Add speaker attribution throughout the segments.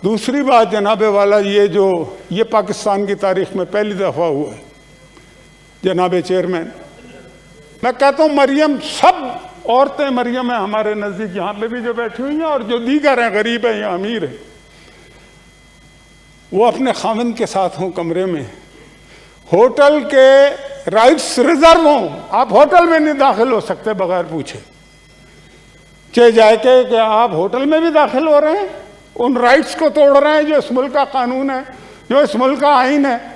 Speaker 1: दूसरी बात जनाबे वाला, ये पाकिस्तान की तारीख में पहली दफ़ा हुआ है जनाबे चेयरमैन, मैं कहता हूँ मरियम, सब औरतें मरियम है हमारे नज़दीक, यहाँ पे भी जो बैठी हुई हैं और जो दीगर हैं, गरीब हैं या अमीर हैं, वो अपने खाविंद के साथ हों कमरे में, होटल के राइट्स रिजर्व हों, आप होटल में नहीं दाखिल हो सकते बगैर पूछे, चाहे जाके कि आप होटल में भी दाखिल हो रहे हैं, उन राइट्स को तोड़ रहे हैं जो इस मुल्क का कानून है, जो इस मुल्क का आइन है।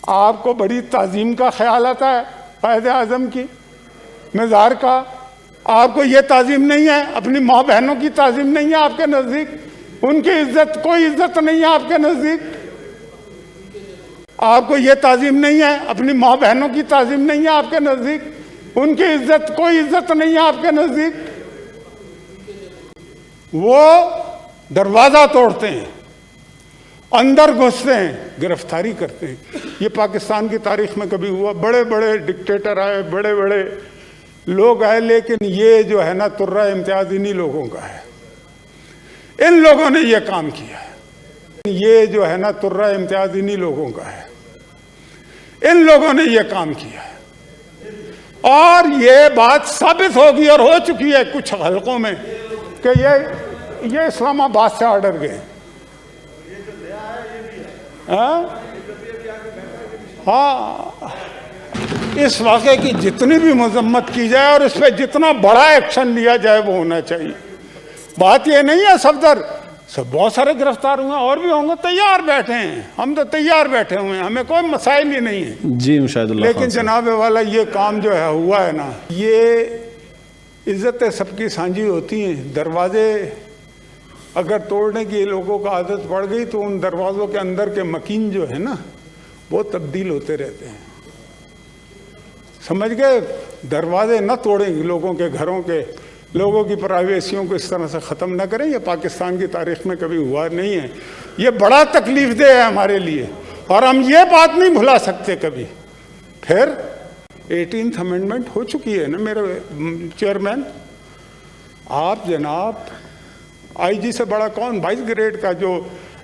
Speaker 1: आपको बड़ी ताज़ीम का ख्याल आता है कायदे आज़म की, मज़ार का, आपको ये ताज़ीम नहीं है, अपनी माँ बहनों की ताज़ीम नहीं है आपके नज़दीक, उनकी इज्जत, कोई इज्जत नहीं है आपके नज़दीक, आपको ये ताज़ीम नहीं है, अपनी माँ बहनों की ताज़ीम नहीं है आपके नज़दीक, उनकी इज्जत, कोई इज्जत नहीं है आपके नज़दीक। वो दरवाज़ा तोड़ते हैं, अंदर घुसते हैं, गिरफ्तारी करते हैं। ये पाकिस्तान की तारीख में कभी हुआ? बड़े बड़े डिक्टेटर आए, बड़े बड़े लोग आए, लेकिन ये जो है ना तुर्रा इम्तियाज इन्हीं लोगों का है, इन लोगों ने ये काम किया है, ये जो है ना तुर्रा इम्तियाज इन्हीं लोगों का है, इन लोगों ने ये काम किया है। और ये बात साबित होगी और हो चुकी है कुछ हलकों में कि ये इस्लामाबाद से ऑर्डर गए। हाँ, इस वाक़े की जितनी भी मजम्मत की जाए और इस पर जितना बड़ा एक्शन लिया जाए वो होना चाहिए। बात ये नहीं है सफदर सब बहुत सारे गिरफ्तार हुए, और भी होंगे, तैयार बैठे हैं, हम तो तैयार बैठे हुए हैं, हमें कोई मसाइल ही नहीं है
Speaker 2: जी मुशाहिदुल्लाह।
Speaker 1: लेकिन जनाबे वाला ये काम जो है हुआ है ना, ये इज्जतें सबकी साझी होती हैं। दरवाजे अगर तोड़ने की लोगों को आदत पड़ गई तो उन दरवाज़ों के अंदर के मकीन जो है ना वो तब्दील होते रहते हैं, समझ गए? दरवाजे न तोड़ेंगे लोगों के घरों के, लोगों की प्राइवेसियों को इस तरह से ख़त्म ना करें। ये पाकिस्तान की तारीख में कभी हुआ नहीं है, ये बड़ा तकलीफ़देह है हमारे लिए और हम ये बात नहीं भुला सकते कभी। फिर 18th अमेंडमेंट हो चुकी है ना मेरे चेयरमैन, आप जनाब आईजी से बड़ा कौन, 22 ग्रेड का जो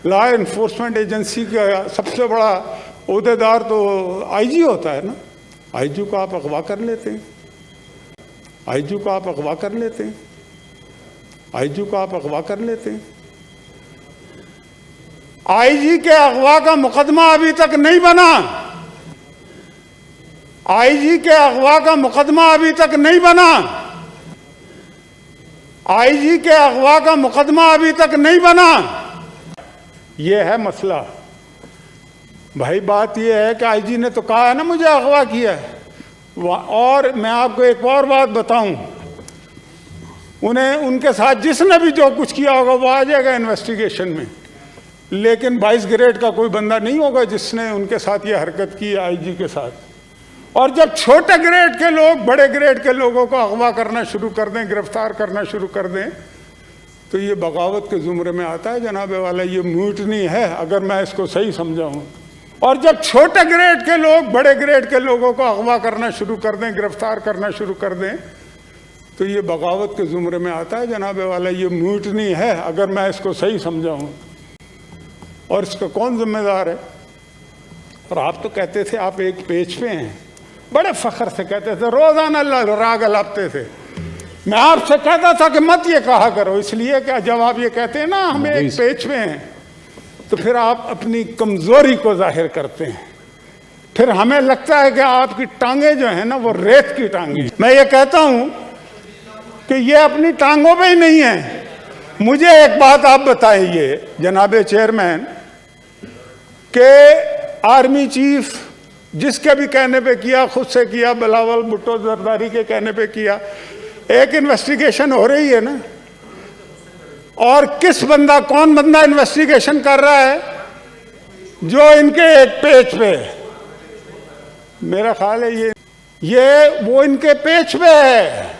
Speaker 1: लॉ इन्फोर्समेंट एजेंसी का सबसे बड़ा ओहदेदार तो आईजी होता है ना, आईजी को आप अगवा कर लेते हैं, आईजी को आप अगवा कर लेते हैं, आईजी को आप अगवा कर लेते हैं। आईजी के अगवा का मुकदमा अभी तक नहीं बना, आईजी के अगवा का मुकदमा अभी तक नहीं बना, आईजी के अगवा का मुकदमा अभी तक नहीं बना। ये है मसला भाई। बात ये है कि आईजी ने तो कहा है ना मुझे अगवा किया है, और मैं आपको एक और बात बताऊं, उन्हें उनके साथ जिसने भी जो कुछ किया होगा वो आ जाएगा इन्वेस्टिगेशन में, लेकिन 22 ग्रेड का कोई बंदा नहीं होगा जिसने उनके साथ ये हरकत की आईजी के साथ। और जब छोटे ग्रेड के लोग बड़े ग्रेड के लोगों को अगवा करना शुरू कर दें, गिरफ्तार करना शुरू कर दें, तो ये बगावत के ज़ुमरे में आता है जनाबे वाला, ये म्यूटनी है अगर मैं इसको सही समझाऊं। और जब छोटे ग्रेड के लोग बड़े ग्रेड के लोगों को अगवा करना शुरू कर दें, गिरफ्तार करना शुरू कर दें, तो ये बगावत के ज़ुमरे में आता है जनाबे वाला, ये म्यूटनी है अगर मैं इसको सही समझाऊं। और इसका कौन जिम्मेदार है? और आप तो कहते थे आप एक पेज पे हैं, बड़े फख्र से कहते थे, रोज़ाना राग अलापते थे। मैं आपसे कहता था कि मत ये कहा करो, इसलिए कि जब आप ये कहते हैं ना हम एक पेज पे हैं, तो फिर आप अपनी कमज़ोरी को जाहिर करते हैं, फिर हमें लगता है कि आपकी टांगे जो है ना वो रेत की टांगे। मैं ये कहता हूँ कि ये अपनी टांगों पे ही नहीं है। मुझे एक बात आप बताइए जनाबे चेयरमैन, के आर्मी चीफ जिसके भी कहने पे किया, खुद से किया, बिलावल भुट्टो जरदारी के कहने पे किया, एक इन्वेस्टिगेशन हो रही है ना, और किस बंदा, कौन बंदा इन्वेस्टिगेशन कर रहा है? जो इनके एक पेज पे, मेरा ख्याल है ये वो इनके पेज पे है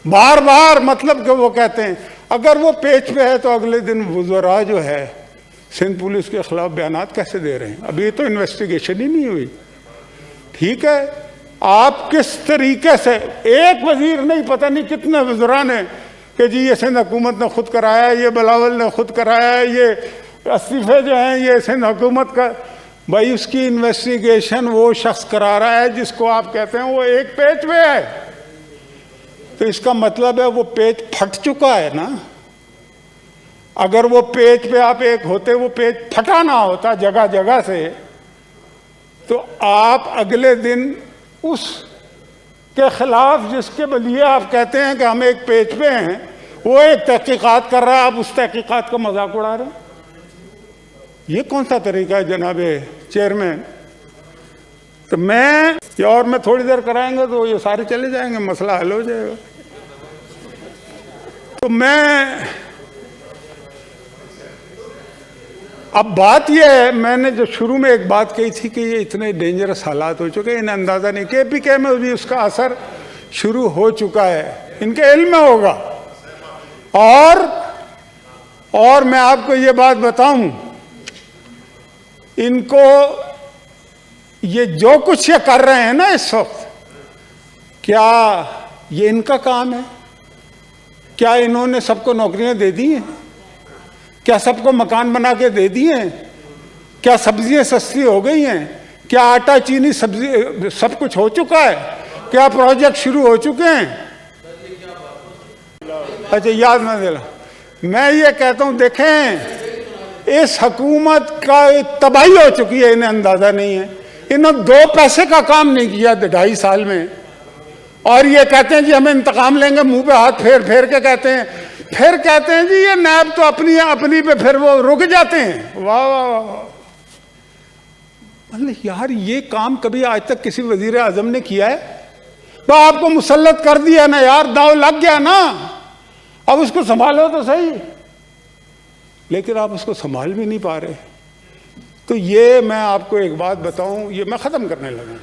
Speaker 1: बार बार, मतलब कि वो कहते हैं अगर वो पेज पे है तो अगले दिन वज़रा जो है सिंध पुलिस के खिलाफ बयानात कैसे दे रहे हैं? अभी तो इन्वेस्टिगेशन ही नहीं हुई। ठीक है, आप किस तरीके से, एक वजीर नहीं पता नहीं कितने वज़रा ने कि जी ये सिंध हुकूमत ने खुद कराया, ये बिलावल ने खुद कराया, ये इस्तीफे जो हैं ये सिंध हुकूमत का, भाई उसकी इन्वेस्टिगेशन वो शख्स करा रहा है जिसको आप कहते हैं वो एक पेज पे है, तो इसका मतलब है वो पेज फट चुका है ना। अगर वो पेज पे आप एक होते, वो पेज फटा ना होता जगह जगह से, तो आप अगले दिन उस के खिलाफ जिसके लिए आप कहते हैं कि हम एक पेज पे हैं, वो एक तहकीकात कर रहा है, आप उस तहकीकात का मजाक उड़ा रहे हैं। ये कौन सा तरीका है जनाब चेयरमैन? तो मैं और मैं थोड़ी देर कराएंगे तो ये सारे चले जाएंगे, मसला हल हो जाएगा। तो मैं अब बात यह है, मैंने जो शुरू में एक बात कही थी कि ये इतने डेंजरस हालात हो चुके हैं, इन्हें अंदाज़ा नहीं, KPK में भी उसका असर शुरू हो चुका है, इनके इल्म में होगा। और मैं आपको ये बात बताऊं, इनको ये जो कुछ ये कर रहे हैं ना इस वक्त, क्या ये इनका काम है? क्या इन्होंने सबको नौकरियां दे दी हैं? क्या सबको मकान बना के दे दिए हैं? क्या सब्जियां सस्ती हो गई हैं? क्या आटा चीनी सब्जी सब कुछ हो चुका है? क्या प्रोजेक्ट शुरू हो चुके हैं? अच्छा, याद ना दिला। मैं ये कहता हूं, देखें इस हुकूमत का तबाही हो चुकी है, इन्हें अंदाजा नहीं है। इन्होंने 2 पैसे का काम नहीं किया 2.5 साल में, और ये कहते हैं जी हमें इंतकाम लेंगे, मुंह पे हाथ फेर फेर के कहते हैं, फिर कहते हैं जी ये नैब तो अपनी पे फिर वो रुक जाते हैं। वाह वाह वाह, मतलब यार ये काम कभी आज तक किसी वजीर आजम ने किया है? तो आपको मुसल्लत कर दिया ना यार, दाव लग गया ना, अब उसको संभालो तो सही, लेकिन आप उसको संभाल भी नहीं पा रहे। तो ये मैं आपको एक बात बताऊं, ये मैं ख़त्म करने लगा।